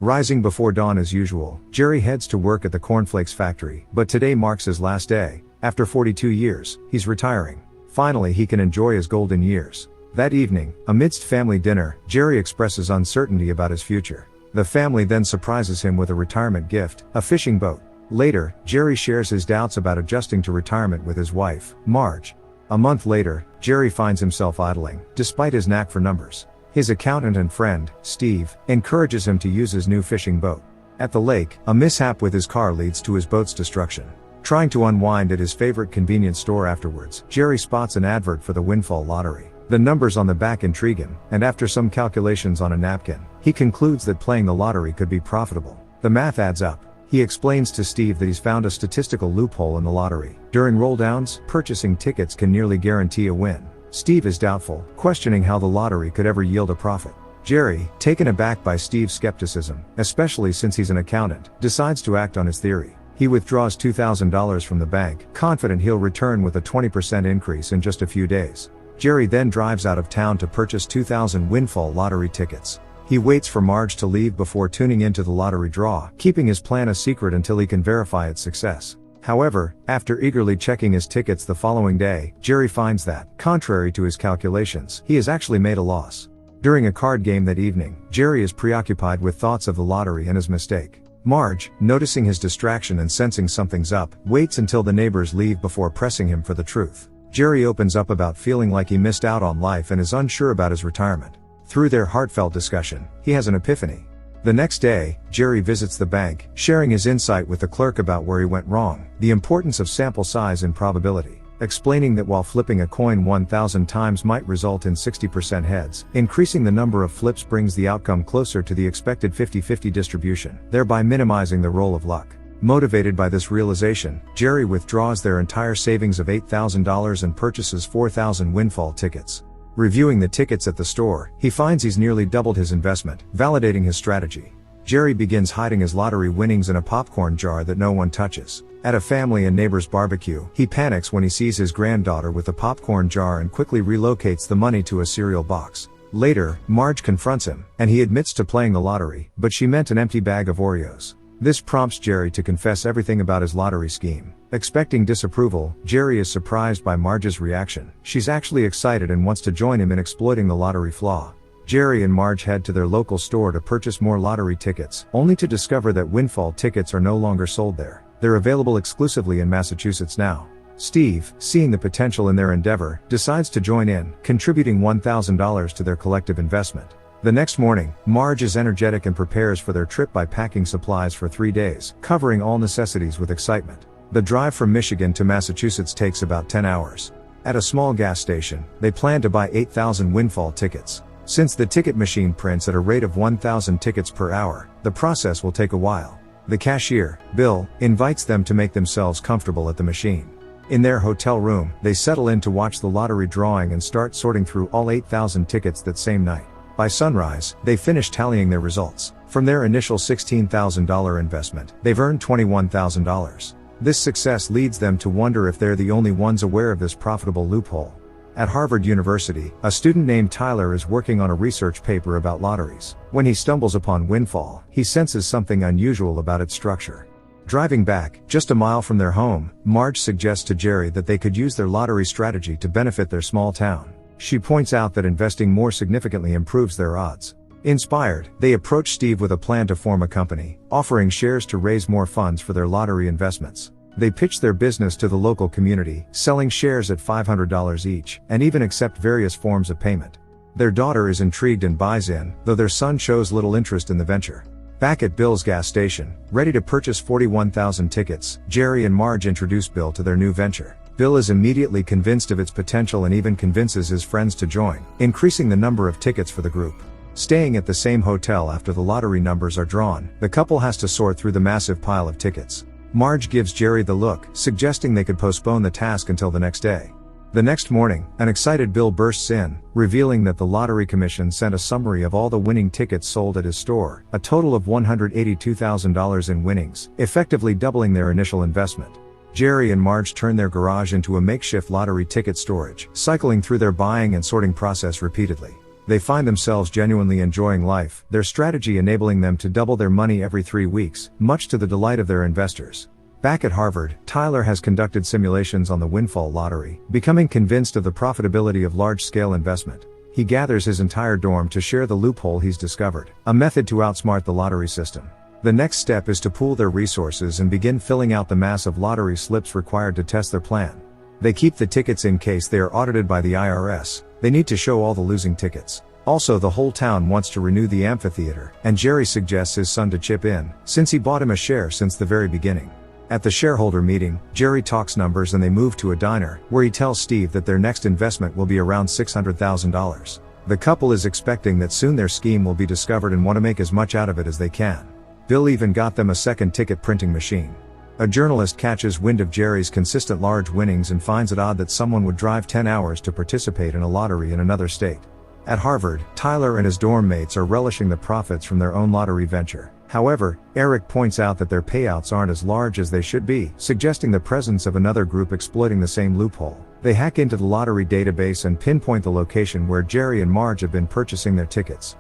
Rising before dawn as usual, Jerry heads to work at the cornflakes factory, but today marks his last day. After 42 years, he's retiring. Finally, he can enjoy his golden years. That evening, amidst family dinner, Jerry expresses uncertainty about his future. The family then surprises him with a retirement gift, a fishing boat. Later, Jerry shares his doubts about adjusting to retirement with his wife, Marge. A month later, Jerry finds himself idling, despite his knack for numbers. His accountant and friend, Steve, encourages him to use his new fishing boat. At the lake, a mishap with his car leads to his boat's destruction. Trying to unwind at his favorite convenience store afterwards, Jerry spots an advert for the windfall lottery. The numbers on the back intrigue him, and after some calculations on a napkin, he concludes that playing the lottery could be profitable. The math adds up. He explains to Steve that he's found a statistical loophole in the lottery. During rolldowns, purchasing tickets can nearly guarantee a win. Steve is doubtful, questioning how the lottery could ever yield a profit. Jerry, taken aback by Steve's skepticism, especially since he's an accountant, decides to act on his theory. He withdraws $2,000 from the bank, confident he'll return with a 20% increase in just a few days. Jerry then drives out of town to purchase 2,000 windfall lottery tickets. He waits for Marge to leave before tuning into the lottery draw, keeping his plan a secret until he can verify its success. However, after eagerly checking his tickets the following day, Jerry finds that, contrary to his calculations, he has actually made a loss. During a card game that evening, Jerry is preoccupied with thoughts of the lottery and his mistake. Marge, noticing his distraction and sensing something's up, waits until the neighbors leave before pressing him for the truth. Jerry opens up about feeling like he missed out on life and is unsure about his retirement. Through their heartfelt discussion, he has an epiphany. The next day, Jerry visits the bank, sharing his insight with the clerk about where he went wrong, the importance of sample size and probability, explaining that while flipping a coin 1,000 times might result in 60% heads, increasing the number of flips brings the outcome closer to the expected 50-50 distribution, thereby minimizing the role of luck. Motivated by this realization, Jerry withdraws their entire savings of $8,000 and purchases 4,000 windfall tickets. Reviewing the tickets at the store, he finds he's nearly doubled his investment, validating his strategy. Jerry begins hiding his lottery winnings in a popcorn jar that no one touches. At a family and neighbor's barbecue, he panics when he sees his granddaughter with the popcorn jar and quickly relocates the money to a cereal box. Later, Marge confronts him, and he admits to playing the lottery, but she meant an empty bag of Oreos. This prompts Jerry to confess everything about his lottery scheme. Expecting disapproval, Jerry is surprised by Marge's reaction. She's actually excited and wants to join him in exploiting the lottery flaw. Jerry and Marge head to their local store to purchase more lottery tickets, only to discover that windfall tickets are no longer sold there. They're available exclusively in Massachusetts now. Steve, seeing the potential in their endeavor, decides to join in, contributing $1,000 to their collective investment. The next morning, Marge is energetic and prepares for their trip by packing supplies for 3 days, covering all necessities with excitement. The drive from Michigan to Massachusetts takes about 10 hours. At a small gas station, they plan to buy 8,000 windfall tickets. Since the ticket machine prints at a rate of 1,000 tickets per hour, the process will take a while. The cashier, Bill, invites them to make themselves comfortable at the machine. In their hotel room, they settle in to watch the lottery drawing and start sorting through all 8,000 tickets that same night. By sunrise, they finish tallying their results. From their initial $16,000 investment, they've earned $21,000. This success leads them to wonder if they're the only ones aware of this profitable loophole. At Harvard University, a student named Tyler is working on a research paper about lotteries. When he stumbles upon Windfall, he senses something unusual about its structure. Driving back, just a mile from their home, Marge suggests to Jerry that they could use their lottery strategy to benefit their small town. She points out that investing more significantly improves their odds. Inspired, they approach Steve with a plan to form a company, offering shares to raise more funds for their lottery investments. They pitch their business to the local community, selling shares at $500 each, and even accept various forms of payment. Their daughter is intrigued and buys in, though their son shows little interest in the venture. Back at Bill's gas station, ready to purchase 41,000 tickets, Jerry and Marge introduce Bill to their new venture. Bill is immediately convinced of its potential and even convinces his friends to join, increasing the number of tickets for the group. Staying at the same hotel after the lottery numbers are drawn, the couple has to sort through the massive pile of tickets. Marge gives Jerry the look, suggesting they could postpone the task until the next day. The next morning, an excited Bill bursts in, revealing that the Lottery Commission sent a summary of all the winning tickets sold at his store, a total of $182,000 in winnings, effectively doubling their initial investment. Jerry and Marge turn their garage into a makeshift lottery ticket storage, cycling through their buying and sorting process repeatedly. They find themselves genuinely enjoying life, their strategy enabling them to double their money every 3 weeks, much to the delight of their investors. Back at Harvard, Tyler has conducted simulations on the windfall lottery, becoming convinced of the profitability of large-scale investment. He gathers his entire dorm to share the loophole he's discovered, a method to outsmart the lottery system. The next step is to pool their resources and begin filling out the mass of lottery slips required to test their plan. They keep the tickets in case they are audited by the IRS. They need to show all the losing tickets. Also, the whole town wants to renew the amphitheater, and Jerry suggests his son to chip in, since he bought him a share since the very beginning. At the shareholder meeting, Jerry talks numbers and they move to a diner, where he tells Steve that their next investment will be around $600,000. The couple is expecting that soon their scheme will be discovered and want to make as much out of it as they can. Bill even got them a second ticket printing machine. A journalist catches wind of Jerry's consistent large winnings and finds it odd that someone would drive 10 hours to participate in a lottery in another state. At Harvard, Tyler and his dorm mates are relishing the profits from their own lottery venture. However, Eric points out that their payouts aren't as large as they should be, suggesting the presence of another group exploiting the same loophole. They hack into the lottery database and pinpoint the location where Jerry and Marge have been purchasing their tickets.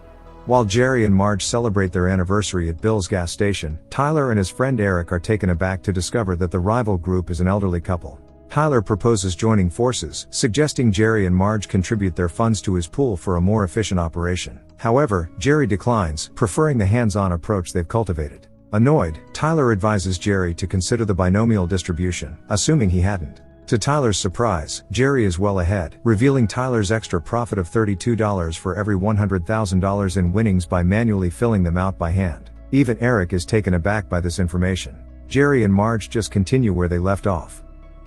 While Jerry and Marge celebrate their anniversary at Bill's gas station, Tyler and his friend Eric are taken aback to discover that the rival group is an elderly couple. Tyler proposes joining forces, suggesting Jerry and Marge contribute their funds to his pool for a more efficient operation. However, Jerry declines, preferring the hands-on approach they've cultivated. Annoyed, Tyler advises Jerry to consider the binomial distribution, assuming he hadn't. To Tyler's surprise, Jerry is well ahead, revealing Tyler's extra profit of $32 for every $100,000 in winnings by manually filling them out by hand. Even Eric is taken aback by this information. Jerry and Marge just continue where they left off.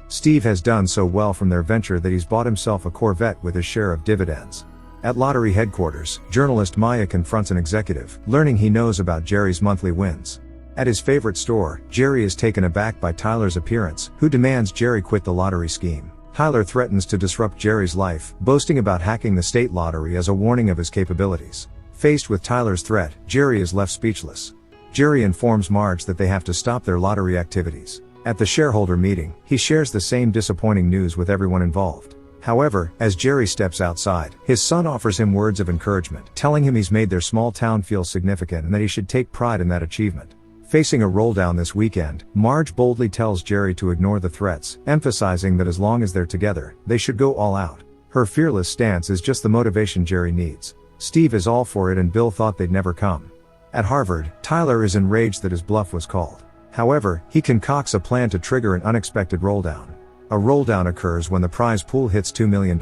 Steve has done so well from their venture that he's bought himself a Corvette with his share of dividends. At lottery headquarters, journalist Maya confronts an executive, learning he knows about Jerry's monthly wins. At his favorite store, Jerry is taken aback by Tyler's appearance, who demands Jerry quit the lottery scheme. Tyler threatens to disrupt Jerry's life, boasting about hacking the state lottery as a warning of his capabilities. Faced with Tyler's threat, Jerry is left speechless. Jerry informs Marge that they have to stop their lottery activities. At the shareholder meeting, he shares the same disappointing news with everyone involved. However, as Jerry steps outside, his son offers him words of encouragement, telling him he's made their small town feel significant and that he should take pride in that achievement. Facing a rolldown this weekend, Marge boldly tells Jerry to ignore the threats, emphasizing that as long as they're together, they should go all out. Her fearless stance is just the motivation Jerry needs. Steve is all for it and Bill thought they'd never come. At Harvard, Tyler is enraged that his bluff was called. However, he concocts a plan to trigger an unexpected rolldown. A rolldown occurs when the prize pool hits $2 million.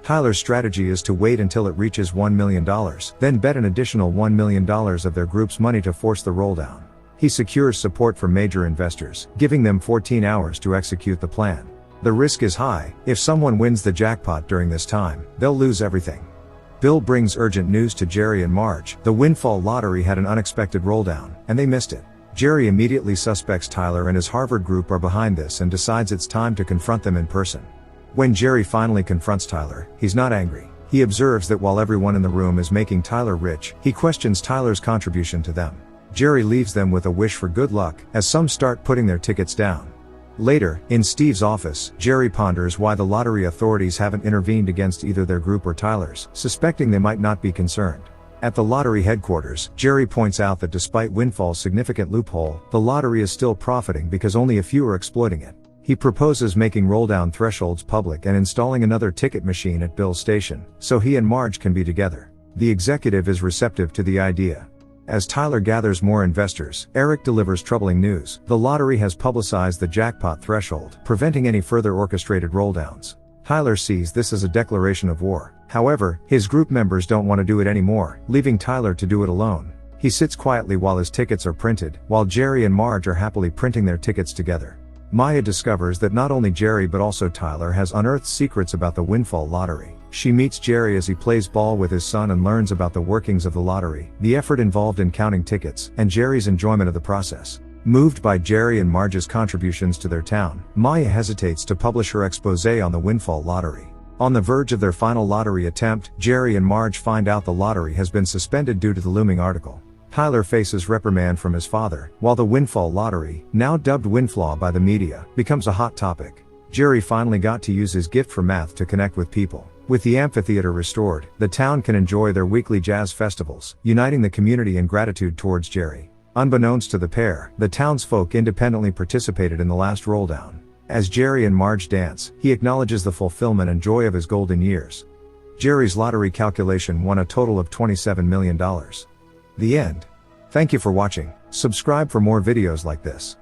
Tyler's strategy is to wait until it reaches $1 million, then bet an additional $1 million of their group's money to force the rolldown. He secures support from major investors, giving them 14 hours to execute the plan. The risk is high. If someone wins the jackpot during this time, they'll lose everything. Bill brings urgent news to Jerry and Marge. The windfall lottery had an unexpected rolldown, and they missed it. Jerry immediately suspects Tyler and his Harvard group are behind this and decides it's time to confront them in person. When Jerry finally confronts Tyler, he's not angry. He observes that while everyone in the room is making Tyler rich, he questions Tyler's contribution to them. Jerry leaves them with a wish for good luck, as some start putting their tickets down. Later, in Steve's office, Jerry ponders why the lottery authorities haven't intervened against either their group or Tyler's, suspecting they might not be concerned. At the lottery headquarters, Jerry points out that despite Windfall's significant loophole, the lottery is still profiting because only a few are exploiting it. He proposes making rolldown thresholds public and installing another ticket machine at Bill's station, so he and Marge can be together. The executive is receptive to the idea. As Tyler gathers more investors, Eric delivers troubling news. The lottery has publicized the jackpot threshold, preventing any further orchestrated rolldowns. Tyler sees this as a declaration of war. However, his group members don't want to do it anymore, leaving Tyler to do it alone. He sits quietly while his tickets are printed, while Jerry and Marge are happily printing their tickets together. Maya discovers that not only Jerry but also Tyler has unearthed secrets about the windfall lottery. She meets Jerry as he plays ball with his son and learns about the workings of the lottery, the effort involved in counting tickets, and Jerry's enjoyment of the process. Moved by Jerry and Marge's contributions to their town, Maya hesitates to publish her exposé on the windfall lottery. On the verge of their final lottery attempt, Jerry and Marge find out the lottery has been suspended due to the looming article. Tyler faces reprimand from his father, while the windfall lottery, now dubbed Windflaw by the media, becomes a hot topic. Jerry finally got to use his gift for math to connect with people. With the amphitheater restored, the town can enjoy their weekly jazz festivals, uniting the community in gratitude towards Jerry. Unbeknownst to the pair, the townsfolk independently participated in the last rolldown. As Jerry and Marge dance, he acknowledges the fulfillment and joy of his golden years. Jerry's lottery calculation won a total of $27 million. The end. Thank you for watching. Subscribe for more videos like this.